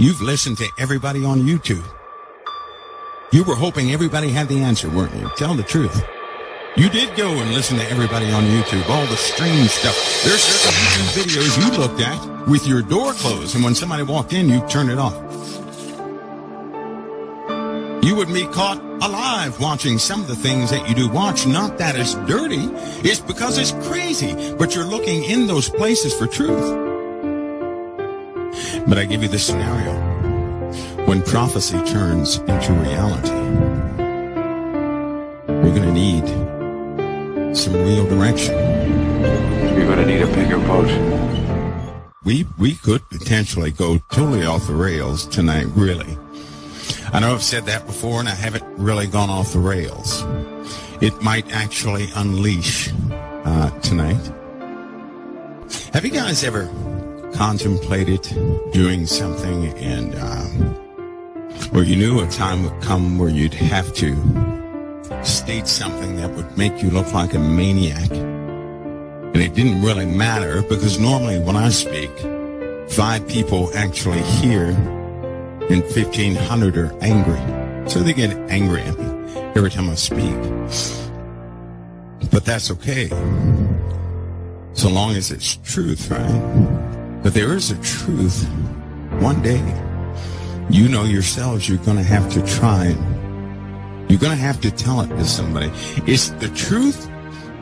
You've listened to everybody on YouTube. You were hoping everybody had the answer, weren't you? Tell the truth. You did go and listen to everybody on YouTube, all the strange stuff. There's certain YouTube videos you looked at with your door closed, and when somebody walked in, you turned it off. You would be caught alive watching some of the things that you do watch. Not that it's dirty, it's because it's crazy, but you're looking in those places for truth. But I give you this scenario. When prophecy turns into reality, we're going to need some real direction. You're going to need a bigger boat. We could potentially go totally off the rails tonight, really. I know I've said that before, and I haven't really gone off the rails. It might actually unleash tonight. Have you guys ever contemplated doing something and where you knew a time would come where you'd have to state something that would make you look like a maniac, and it didn't really matter because normally when I speak, 5 people actually hear and 1,500 are angry, so they get angry at me every time I speak. But that's okay, so long as it's truth, right? But there is a truth. One day, you know yourselves, you're going to have to try it. You're going to have to tell it to somebody. It's the truth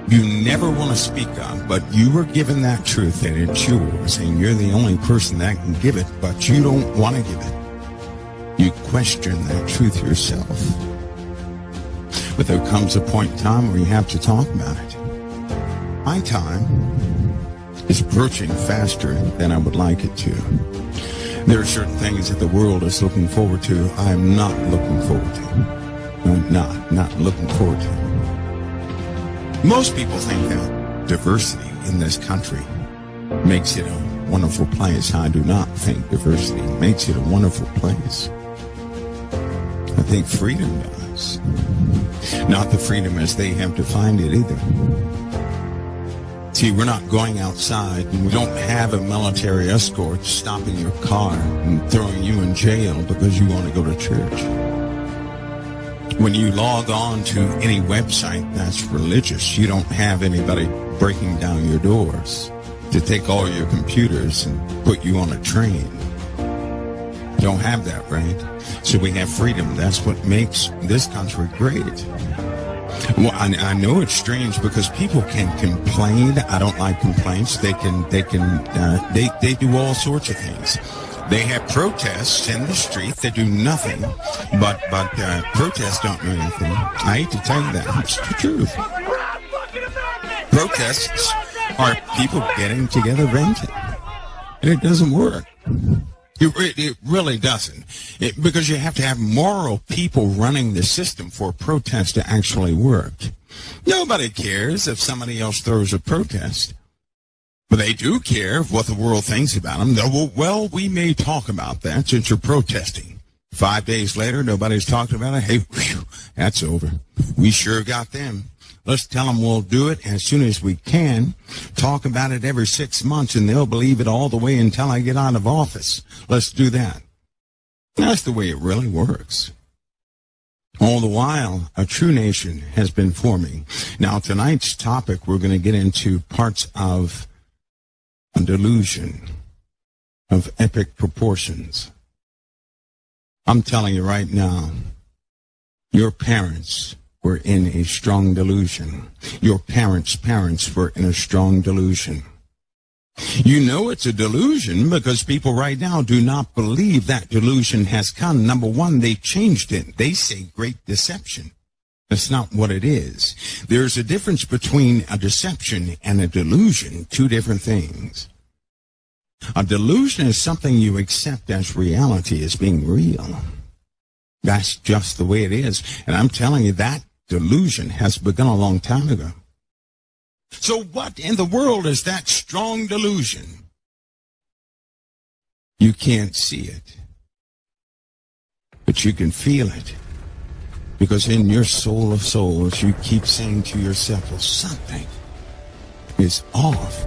you never want to speak of, but you were given that truth and it's yours, and you're the only person that can give it, but you don't want to give it. You question that truth yourself. But there comes a point in time where you have to talk about it. My time is approaching faster than I would like it to. There are certain things that the world is looking forward to I am not looking forward to. I'm not looking forward to. Most people think that diversity in this country makes it a wonderful place. I do not think diversity makes it a wonderful place. I think freedom does. Not the freedom as they have defined it either. See, we're not going outside, and we don't have a military escort stopping your car and throwing you in jail because you want to go to church. When you log on to any website that's religious, you don't have anybody breaking down your doors to take all your computers and put you on a train. You don't have that, right? So we have freedom. That's what makes this country great. Well, I know it's strange because people can complain. I don't like complaints. They do all sorts of things. They have protests in the street that do nothing, but protests don't do anything. I hate to tell you that. It's the truth. Protests are people getting together venting, and it doesn't work. It really doesn't. Because you have to have moral people running the system for a protest to actually work. Nobody cares if somebody else throws a protest. But they do care what the world thinks about them. Well, we may talk about that since you're protesting. 5 days later, nobody's talking about it. Hey, whew, that's over. We sure got them. Let's tell them we'll do it as soon as we can. Talk about it every 6 months, and they'll believe it all the way until I get out of office. Let's do that. That's the way it really works. All the while, a true nation has been forming. Now, tonight's topic, we're going to get into parts of a delusion of epic proportions. I'm telling you right now, your parents were in a strong delusion. Your parents' parents were in a strong delusion. You know it's a delusion because people right now do not believe that delusion has come. Number one, they changed it. They say great deception. That's not what it is. There's a difference between a deception and a delusion, two different things. A delusion is something you accept as reality, as being real. That's just the way it is. And I'm telling you, that delusion has begun a long time ago. So what in the world is that strong delusion? You can't see it, but you can feel it. Because in your soul of souls, you keep saying to yourself, well, something is off.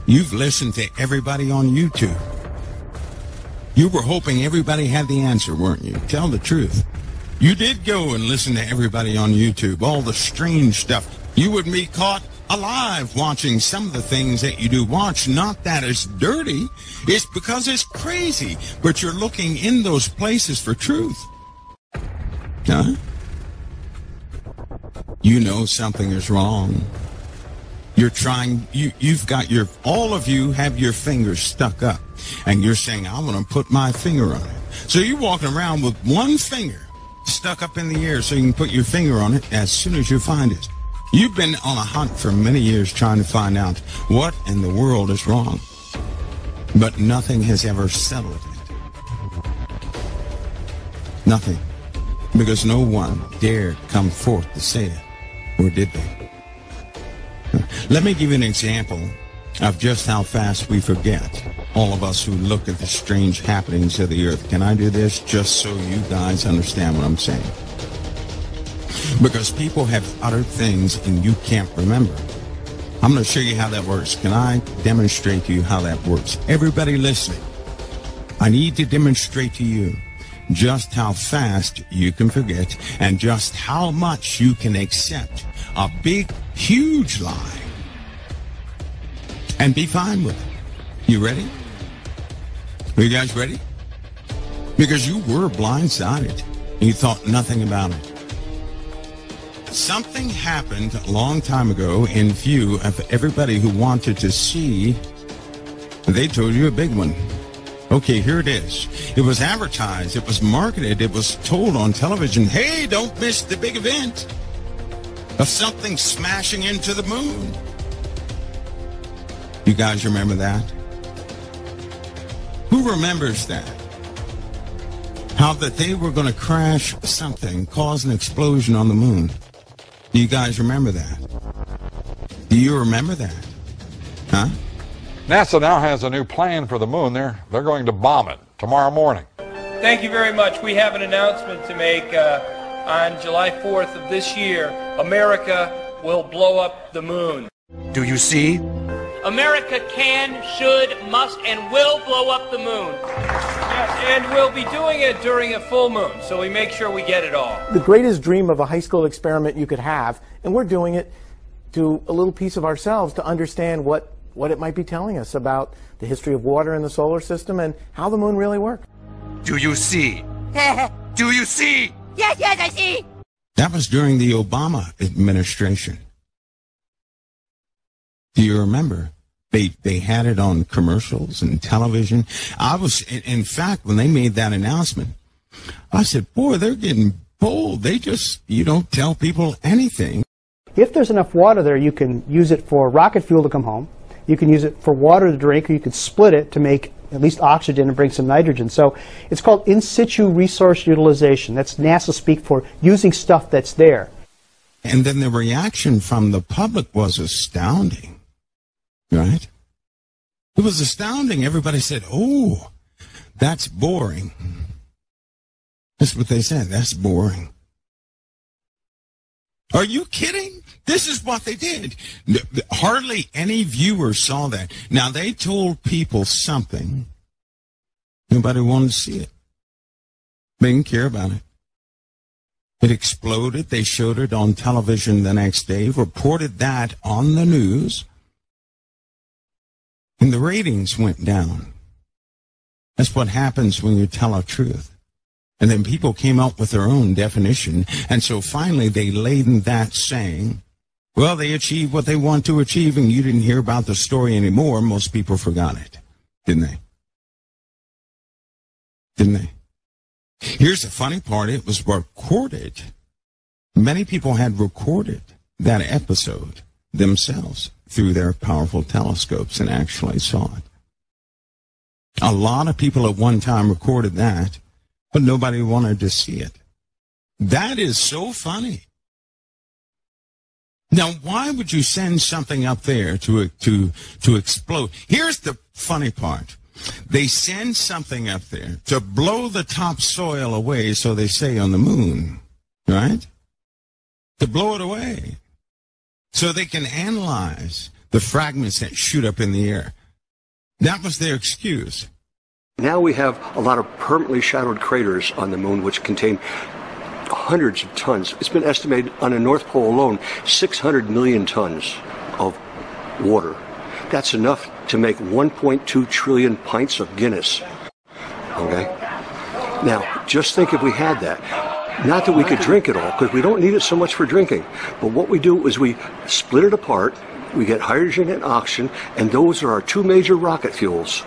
You've listened to everybody on YouTube. You were hoping everybody had the answer, weren't you? Tell the truth. You did go and listen to everybody on YouTube, all the strange stuff. You would be caught alive watching some of the things that you do watch. Not that it's dirty, it's because it's crazy. But you're looking in those places for truth. Huh? You know something is wrong. You're trying, you've got all of you have your fingers stuck up. And you're saying, I want to put my finger on it. So you're walking around with one finger stuck up in the air so you can put your finger on it as soon as you find it. You've been on a hunt for many years trying to find out what in the world is wrong. But nothing has ever settled it. Nothing. Because no one dared come forth to say it. Or did they? Let me give you an example of just how fast we forget, all of us who look at the strange happenings of the earth. Can I do this just so you guys understand what I'm saying? Because people have uttered things and you can't remember. I'm going to show you how that works. Can I demonstrate to you how that works? Everybody listening, I need to demonstrate to you just how fast you can forget and just how much you can accept a big, huge lie and be fine with it. You ready? Are you guys ready? Because you were blindsided. You thought nothing about it. Something happened a long time ago in view of everybody who wanted to see. They told you a big one. Okay, here it is. It was advertised. It was marketed. It was told on television, hey, don't miss the big event of something smashing into the moon. You guys remember that? Who remembers that? How that they were going to crash something, cause an explosion on the moon. Do you guys remember that? Do you remember that? Huh? NASA now has a new plan for the moon. They're going to bomb it tomorrow morning. Thank you very much. We have an announcement to make. On July 4th of this year, America will blow up the moon. Do you see? America can, should, must, and will blow up the moon. And we'll be doing it during a full moon, so we make sure we get it all. The greatest dream of a high school experiment you could have, and we're doing it to a little piece of ourselves to understand what it might be telling us about the history of water in the solar system and how the moon really works. Do you see? Do you see? Yes, I see. That was during the Obama administration. Do you remember? They had it on commercials and television. In fact, when they made that announcement, I said, boy, they're getting bold. They just, tell people anything. If there's enough water there, you can use it for rocket fuel to come home. You can use it for water to drink, or you could split it to make at least oxygen and bring some nitrogen. So it's called in situ resource utilization. That's NASA speak for using stuff that's there. And then the reaction from the public was astounding, right? It was astounding. Everybody said, oh, that's boring. That's what they said. That's boring. Are you kidding? This is what they did. Hardly any viewers saw that. Now, they told people something. Nobody wanted to see it. They didn't care about it. It exploded. They showed it on television the next day, reported that on the news, and the ratings went down. That's what happens when you tell a truth. And then people came up with their own definition, and so finally they laid in that saying, well, they achieved what they want to achieve, and you didn't hear about the story anymore. Most people forgot it, didn't they? Didn't they? Here's the funny part. It was recorded. Many people had recorded that episode themselves through their powerful telescopes and actually saw it. A lot of people at one time recorded that, but nobody wanted to see it. That is so funny. Now, why would you send something up there to explode? Here's the funny part. They send something up there to blow the topsoil away, so they say, on the moon, right? To blow it away so they can analyze the fragments that shoot up in the air. That was their excuse. Now we have a lot of permanently shadowed craters on the moon which contain hundreds of tons. It's been estimated on the North Pole alone, 600 million tons of water. That's enough to make 1.2 trillion pints of Guinness. Okay? Now, just think if we had that. Not that we could drink it all, because we don't need it so much for drinking. But what we do is we split it apart, we get hydrogen and oxygen, and those are our two major rocket fuels.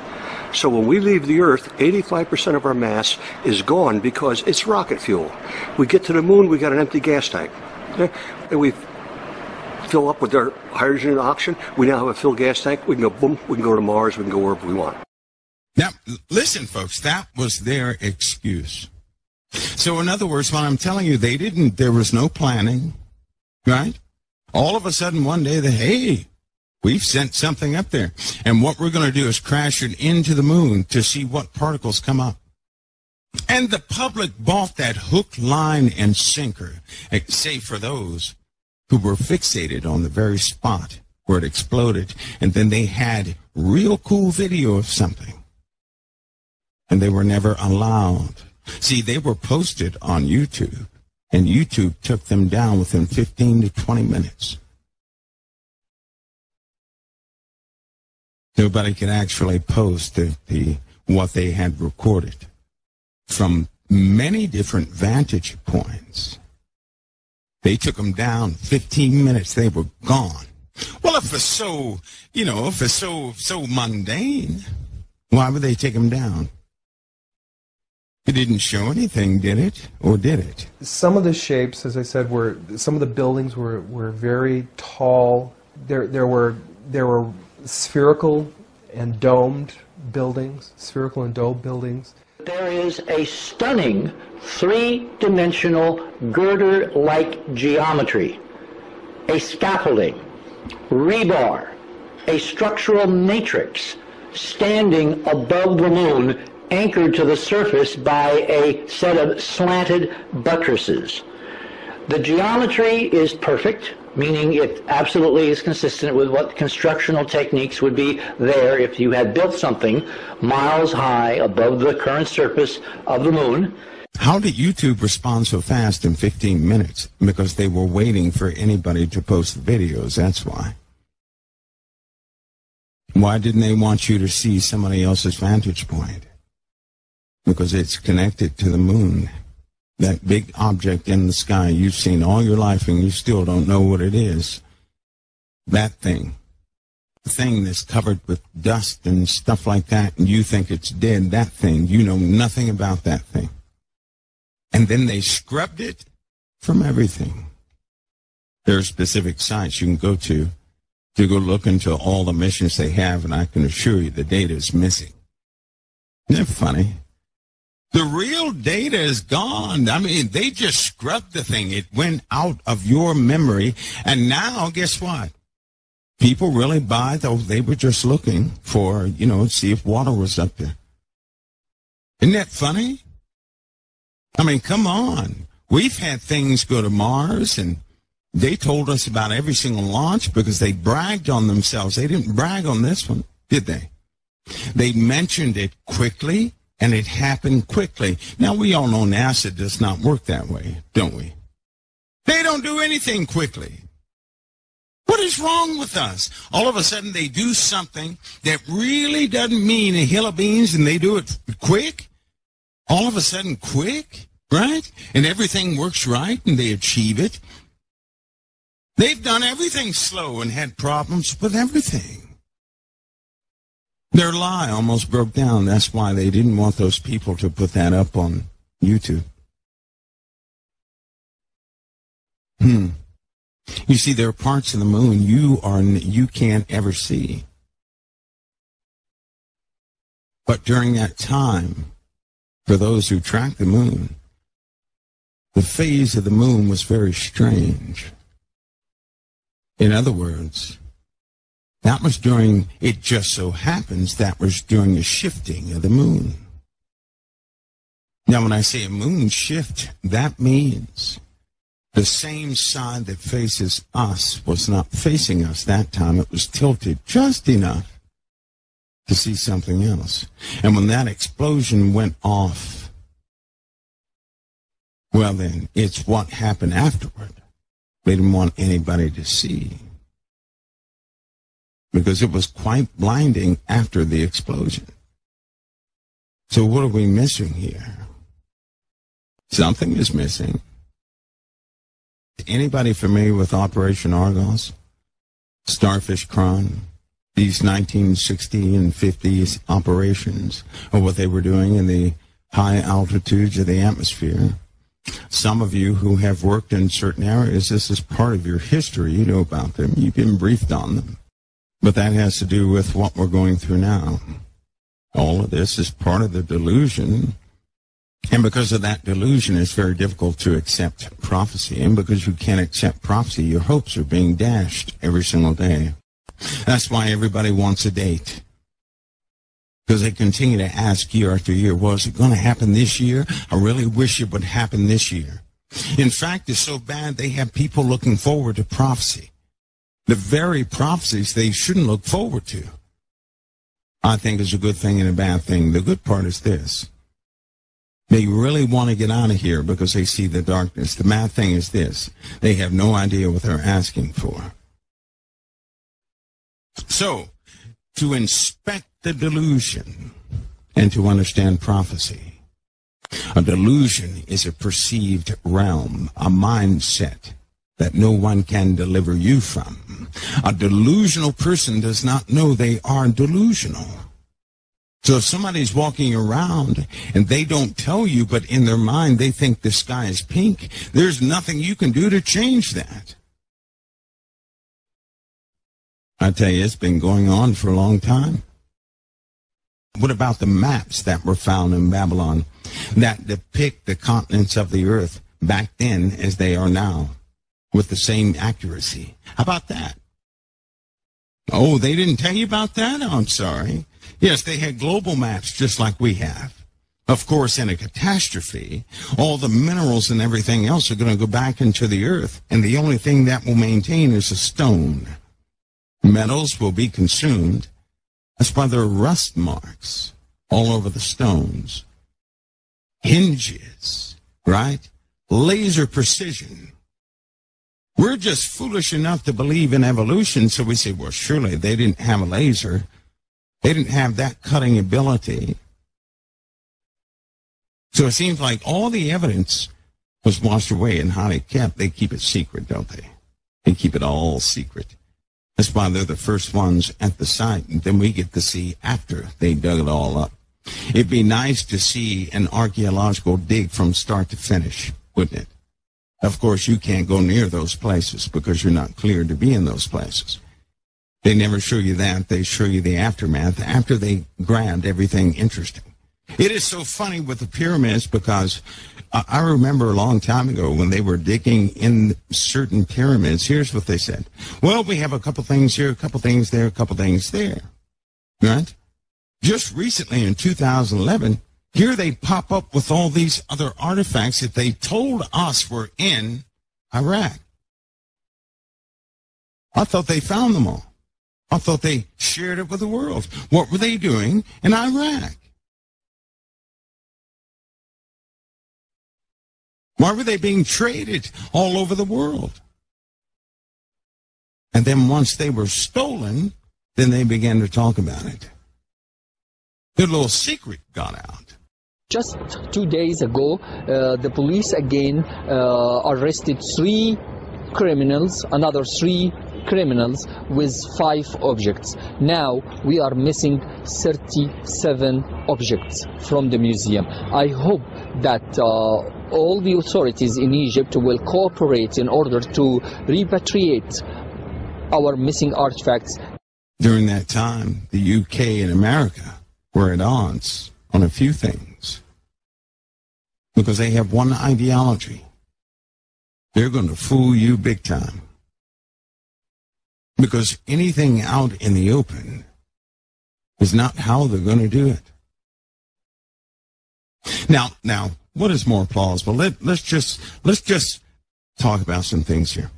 So when we leave the Earth, 85% of our mass is gone because it's rocket fuel. We get to the moon, we got an empty gas tank. Okay? And we fill up with our hydrogen and oxygen. We now have a filled gas tank. We can go boom, we can go to Mars, we can go wherever we want. Now, listen, folks, that was their excuse. So in other words, what I'm telling you, there was no planning, right? All of a sudden one day, hey, we've sent something up there. And what we're going to do is crash it into the moon to see what particles come up. And the public bought that hook, line, and sinker, save for those who were fixated on the very spot where it exploded. And then they had real cool video of something. And they were never allowed. See, they were posted on YouTube, and YouTube took them down within 15 to 20 minutes. Nobody could actually post what they had recorded from many different vantage points. They took them down 15 minutes. They were gone. Well, if it's so, so mundane, why would they take them down? It didn't show anything, did it? Or did it? Some of the shapes, as I said, some of the buildings were very tall. There were spherical and domed buildings, There is a stunning three-dimensional girder-like geometry, a scaffolding, rebar, a structural matrix standing above the moon, anchored to the surface by a set of slanted buttresses. The geometry is perfect, meaning it absolutely is consistent with what constructional techniques would be there if you had built something miles high above the current surface of the moon. How did YouTube respond so fast in 15 minutes? Because they were waiting for anybody to post the videos, that's why. Why didn't they want you to see somebody else's vantage point? Because it's connected to the moon. That big object in the sky you've seen all your life and you still don't know what it is. That thing. The thing that's covered with dust and stuff like that, and you think it's dead, that thing, you know nothing about that thing. And then they scrubbed it from everything. There are specific sites you can go to go look into all the missions they have, and I can assure you the data is missing. Isn't that funny? The real data is gone. I mean, they just scrubbed the thing. It went out of your memory. And now, guess what? People really buy those. They were just looking for, see if water was up there. Isn't that funny? I mean, come on. We've had things go to Mars, and they told us about every single launch because they bragged on themselves. They didn't brag on this one, did they? They mentioned it quickly. And it happened quickly. Now, we all know NASA does not work that way, don't we? They don't do anything quickly. What is wrong with us? All of a sudden, they do something that really doesn't mean a hill of beans, and they do it quick. All of a sudden, quick, right? And everything works right, and they achieve it. They've done everything slow and had problems with everything. Their lie almost broke down. That's why they didn't want those people to put that up on YouTube. You see, there are parts of the moon you can't ever see. But during that time, for those who track the moon, the phase of the moon was very strange. In other words, that was during, it just so happens, that was during the shifting of the moon. Now, when I say a moon shift, that means the same side that faces us was not facing us that time. It was tilted just enough to see something else. And when that explosion went off, well then, it's what happened afterward. They didn't want anybody to see, because it was quite blinding after the explosion. So what are we missing here? Something is missing. Anybody familiar with Operation Argos? Starfish Crime? These 1960s and 50s operations of what they were doing in the high altitudes of the atmosphere. Some of you who have worked in certain areas, this is part of your history. You know about them. You've been briefed on them. But that has to do with what we're going through now. All of this is part of the delusion. And because of that delusion, it's very difficult to accept prophecy. And because you can't accept prophecy, your hopes are being dashed every single day. That's why everybody wants a date. Because they continue to ask year after year, well, is it going to happen this year? I really wish it would happen this year. In fact, it's so bad they have people looking forward to prophecy. The very prophecies they shouldn't look forward to. I think is a good thing and a bad thing. The good part is this. They really want to get out of here because they see the darkness. The bad thing is this. They have no idea what they're asking for. So, to inspect the delusion and to understand prophecy, a delusion is a perceived realm, a mindset that no one can deliver you from. A delusional person does not know they are delusional. So if somebody's walking around and they don't tell you, but in their mind they think the sky is pink, there's nothing you can do to change that. I tell you, it's been going on for a long time. What about the maps that were found in Babylon that depict the continents of the earth back then as they are now with the same accuracy? How about that? Oh, they didn't tell you about that? Oh, I'm sorry. Yes, they had global maps just like we have. Of course, in a catastrophe, all the minerals and everything else are going to go back into the earth, and the only thing that will maintain is a stone. Metals will be consumed. That's why there are rust marks all over the stones. Hinges, right? Laser precision. We're just foolish enough to believe in evolution, so we say, well, surely they didn't have a laser. They didn't have that cutting ability. So it seems like all the evidence was washed away and highly kept. They keep it secret, don't they? They keep it all secret. That's why they're the first ones at the site, and then we get to see after they dug it all up. It'd be nice to see an archaeological dig from start to finish, wouldn't it? Of course, you can't go near those places because you're not cleared to be in those places. They never show you that. They show you the aftermath after they grabbed everything interesting. It is so funny with the pyramids because I remember a long time ago when they were digging in certain pyramids, here's what they said. Well, we have a couple things here, a couple things there, a couple things there. Right? Just recently in 2011, here they pop up with all these other artifacts that they told us were in Iraq. I thought they found them all. I thought they shared it with the world. What were they doing in Iraq? Why were they being traded all over the world? And then once they were stolen, then they began to talk about it. Their little secret got out. Just 2 days ago, the police again arrested 3 criminals, another 3 criminals with 5 objects. Now we are missing 37 objects from the museum. I hope that all the authorities in Egypt will cooperate in order to repatriate our missing artifacts. During that time, the UK and America were at odds on a few things because they have one ideology. They're going to fool you big time. Because anything out in the open is not how they're going to do it. Now, what is more plausible? Let's just talk about some things here.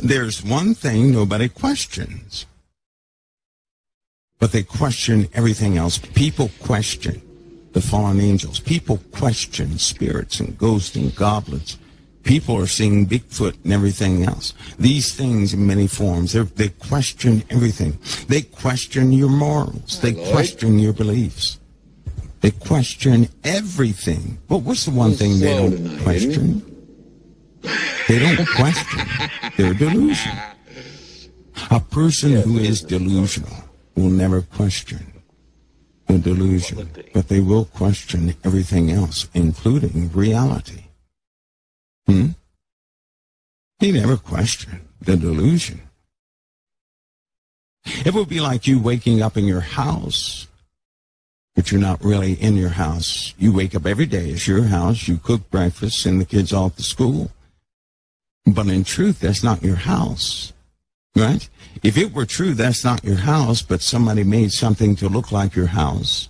There's one thing nobody questions. but they question everything else. People question the fallen angels. People question spirits and ghosts and goblins. People are seeing Bigfoot and everything else. These things in many forms, they question everything. They question your morals. They question your beliefs. They question everything. But what's the one thing they don't question? They don't question their delusion. A person who is delusional will never question the delusion, but they will question everything else, including reality. He never questioned the delusion. It would be like you waking up in your house, but you're not really in your house. You wake up every day, it's your house, you cook breakfast, send the kids off to school. But in truth, that's not your house, right? If it were true, that's not your house, but somebody made something to look like your house.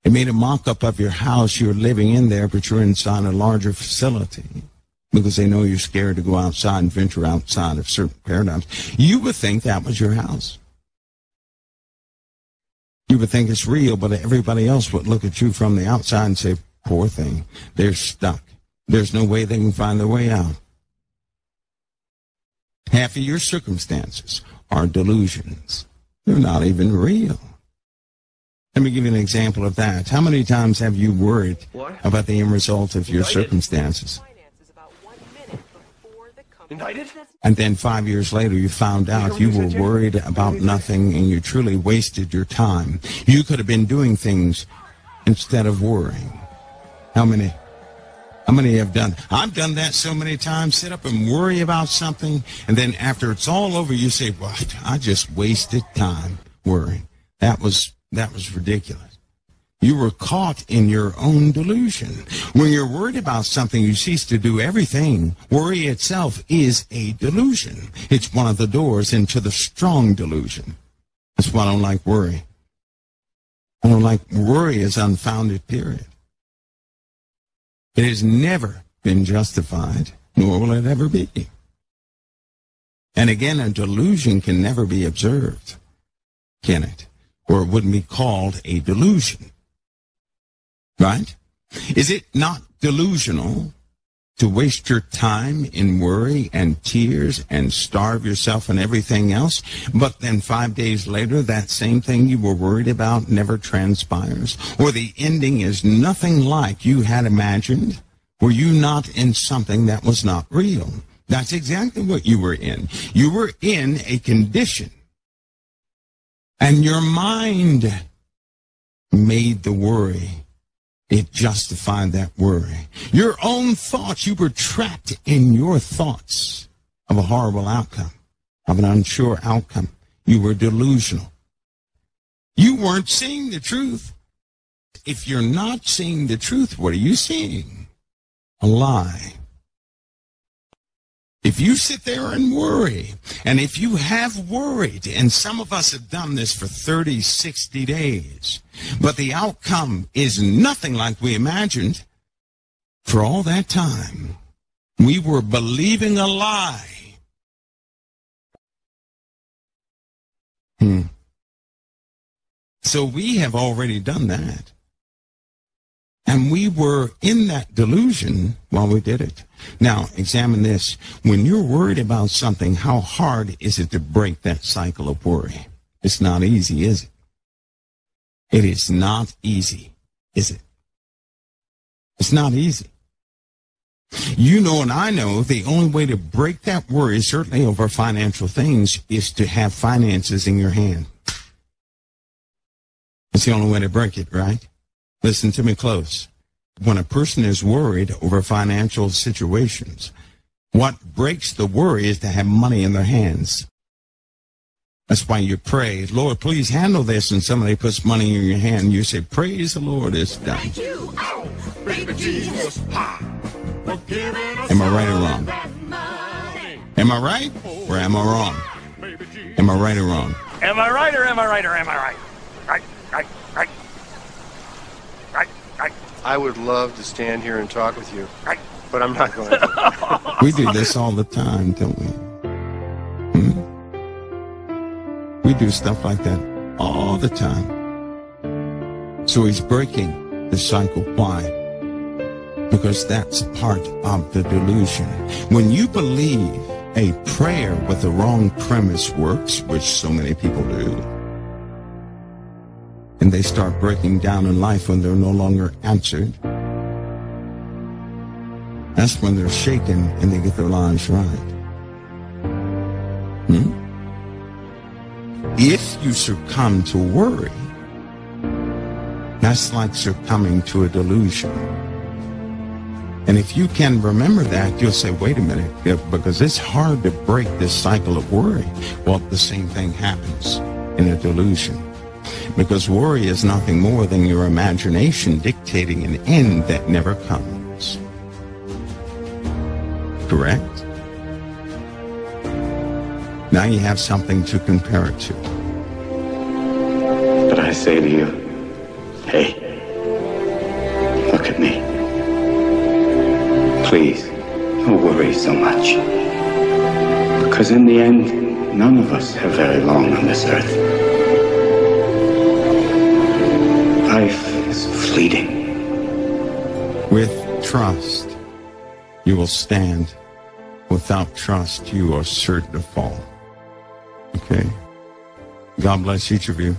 They made a mock-up of your house. You're living in there, but you're inside a larger facility because they know you're scared to go outside and venture outside of certain paradigms. You would think that was your house. You would think it's real, but everybody else would look at you from the outside and say, poor thing, they're stuck. There's no way they can find their way out. Half of your circumstances are delusions. They're not even real. Let me give you an example of that. How many times have you worried about the end result of your circumstances? And then 5 years later, you found out you were worried about nothing and you truly wasted your time. You could have been doing things instead of worrying. How many have done? I've done that so many times. Sit up and worry about something, and then after it's all over, you say, well, I just wasted time worrying. That was ridiculous. You were caught in your own delusion. When you're worried about something, you cease to do everything. Worry itself is a delusion. It's one of the doors into the strong delusion. That's why I don't like worry. I don't like worry as unfounded, period. It has never been justified, nor will it ever be. And again, a delusion can never be observed, can it? Or it wouldn't be called a delusion. Right? Is it not delusional to waste your time in worry and tears and starve yourself and everything else, but then 5 days later that same thing you were worried about never transpires? Or the ending is nothing like you had imagined? Were you not in something that was not real? That's exactly what you were in. You were in a condition, and your mind made the worry. It justified that worry. Your own thoughts, you were trapped in your thoughts of a horrible outcome, of an unsure outcome. You were delusional. You weren't seeing the truth. If you're not seeing the truth, what are you seeing? A lie. If you sit there and worry, and if you have worried, and some of us have done this for 30, 60 days, but the outcome is nothing like we imagined, for all that time, we were believing a lie. So we have already done that. And we were in that delusion while we did it. Now, examine this. When you're worried about something, how hard is it to break that cycle of worry? It's not easy, is it? It is not easy, is it? It's not easy. You know and I know the only way to break that worry, certainly over financial things, is to have finances in your hand. It's the only way to break it, right? Listen to me close. When a person is worried over financial situations, what breaks the worry is to have money in their hands. That's why you pray, Lord, please handle this, and somebody puts money in your hand, and you say, praise the Lord, it's done. Thank you, oh, baby Jesus, for giving us am I right or wrong? Am I right or am I wrong? Am I right or wrong? Am I right or am I right or am I right? Right. I would love to stand here and talk with you, but I'm not going to. We do this all the time, don't we? We do stuff like that all the time. So he's breaking the cycle. Why? Because that's part of the delusion. When you believe a prayer with the wrong premise works, which so many people do, and they start breaking down in life when they're no longer answered, that's when they're shaken and they get their lives right. If you succumb to worry, that's like succumbing to a delusion. And if you can remember that, you'll say, wait a minute, because it's hard to break this cycle of worry. Well, the same thing happens in a delusion. Because worry is nothing more than your imagination dictating an end that never comes. Correct? Now you have something to compare it to. But I say to you, hey, look at me. Please, don't worry so much. Because in the end, none of us have very long on this earth. Life is fleeting. With trust, you will stand. Without trust, you are certain to fall. Okay? God bless each of you.